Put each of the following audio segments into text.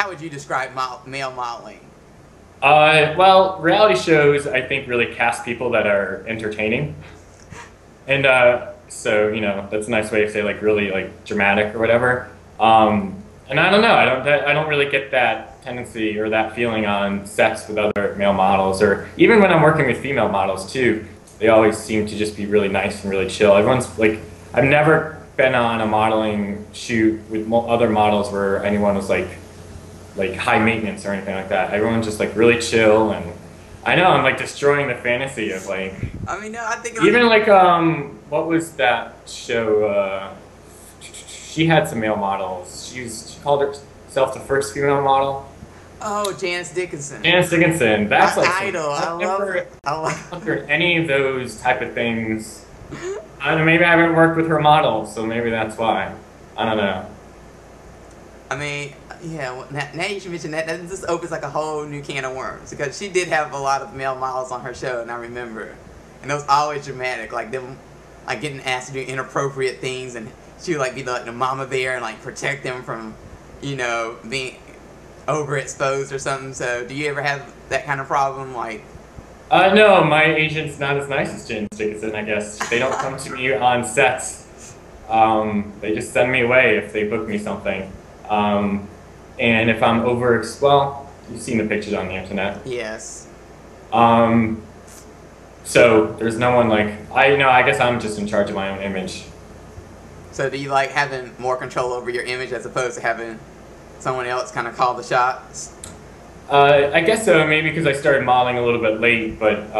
how would you describe male modeling? Well, reality shows I think really cast people that are entertaining, and so that's a nice way to say like really like dramatic or whatever. And I don't know, I don't really get that tendency or that feeling on sets with other male models, or even when I'm working with female models too. They always seem to just be really nice and really chill. Everyone's like, I've never been on a modeling shoot with other models where anyone was like high maintenance or anything like that. Everyone's just like really chill, and I know I'm like destroying the fantasy of like. I mean, no, I think Even like what was that show? She had some male models. She called herself the first female model. Oh, Janice Dickinson. Janice Dickinson. That's my like idol. I've never I encountered any of those type of things. I don't know. Maybe I haven't worked with her models, so maybe that's why. I don't know. I mean, yeah. Well, now you should mention that. That just opens like a whole new can of worms, because she did have a lot of male models on her show, and I remember, and it was always dramatic, like them, like getting asked to do inappropriate things, and she would like be like the mama bear and like protect them from, being overexposed or something. So, do you ever have that kind of problem, like? No, my agent's not as nice as Janice Dickinson, I guess. They don't come to me on sets. They just send me away if they book me something. And if I'm well, you've seen the pictures on the internet. Yes. So there's no one like, I guess I'm just in charge of my own image. So do you like having more control over your image as opposed to having someone else kind of call the shots? I guess so, maybe because I started modeling a little bit late, but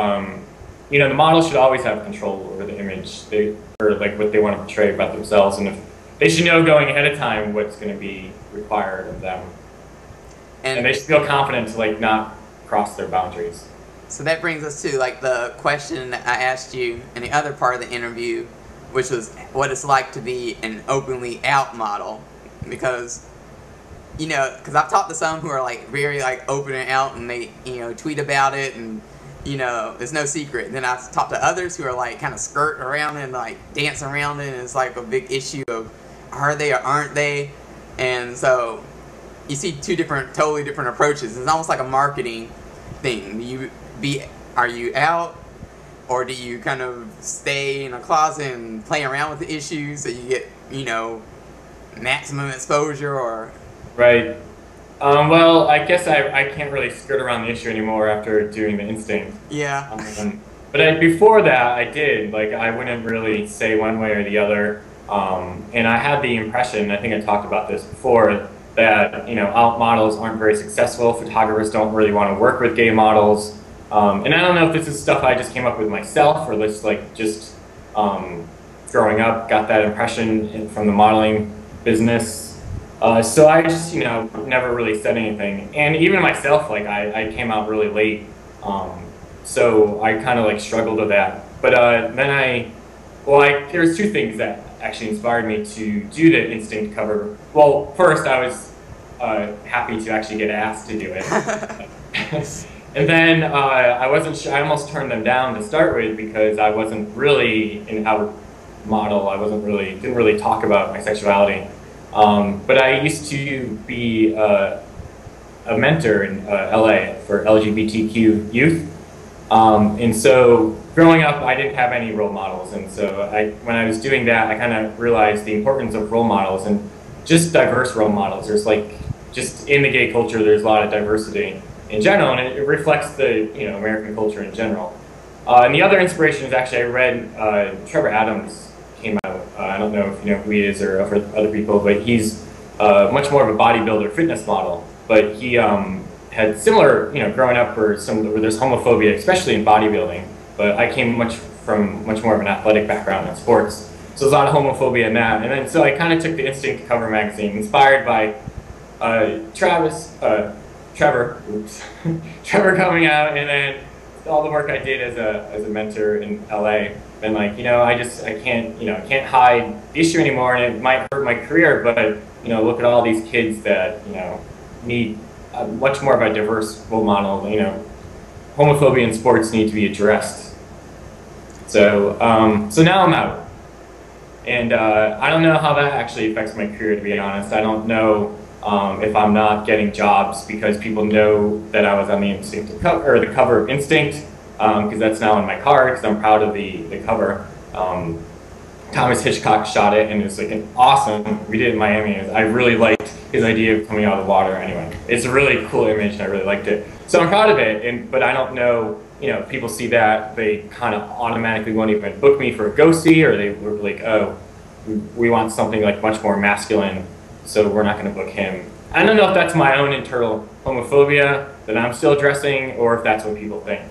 the model should always have control over the image, or like what they want to portray about themselves, and if they should know going ahead of time what's going to be required of them, and they should feel confident to like not cross their boundaries. So that brings us to like the question that I asked you in the other part of the interview, which was what it's like to be an openly out model, because I've talked to some who are like very like open and out, and they tweet about it, and there's no secret. And then I've talked to others who are like kind of skirt around it and like dance around it, and it's like a big issue of are they or aren't they? And so you see two totally different approaches. It's almost like a marketing thing. Are you out, or do you kind of stay in a closet and play around with the issues so you get maximum exposure? Or right. Well, I guess I can't really skirt around the issue anymore after doing the instinct. Yeah. But before that, I did. Like, I wouldn't really say one way or the other. And I had the impression, I think I talked about this before, that out models aren't very successful. Photographers don't really want to work with gay models. And I don't know if this is stuff I just came up with myself, or just growing up, got that impression from the modeling business. So I just, never really said anything. And even myself, like, I came out really late. So I kind of, like, struggled with that. But then there's two things that actually inspired me to do the instinct cover. Well, first, I was happy to actually get asked to do it. And then I wasn't sure, I almost turned them down to start with because I wasn't really an out model. Didn't really talk about my sexuality. But I used to be a mentor in LA for LGBTQ youth. And so growing up, I didn't have any role models. And so when I was doing that, I kind of realized the importance of role models and just diverse role models. There's just in the gay culture, there's a lot of diversity in general, and it reflects the American culture in general. And the other inspiration is actually I read Trevor Adams came out. I don't know if you know who he is or for other people, but he's much more of a bodybuilder, fitness model. But he had similar, growing up where there's homophobia, especially in bodybuilding. But I came from much more of an athletic background in sports, so there's a lot of homophobia in that. And then so I kind of took the instinct cover magazine, inspired by Trevor Trevor coming out, and then all the work I did as a mentor in LA. And I can't hide the issue anymore, and it might hurt my career, but look at all these kids that need much more of a diverse role model. Homophobia in sports need to be addressed. So so now I'm out, and I don't know how that actually affects my career, to be honest. I don't know if I'm not getting jobs because people know that I was on the Instinct cover, or the cover of Instinct, because that's now on my card, because I'm proud of the cover. Thomas Hitchcock shot it, and it was like an awesome. We did it in Miami. I really liked his idea of coming out of the water. Anyway, it's a really cool image, and I really liked it. So I'm proud of it. But I don't know. If people see that, they kind of automatically won't even book me for a ghosty, or they were like, oh, we want something like much more masculine, so we're not going to book him. I don't know if that's my own internal homophobia that I'm still addressing, or if that's what people think.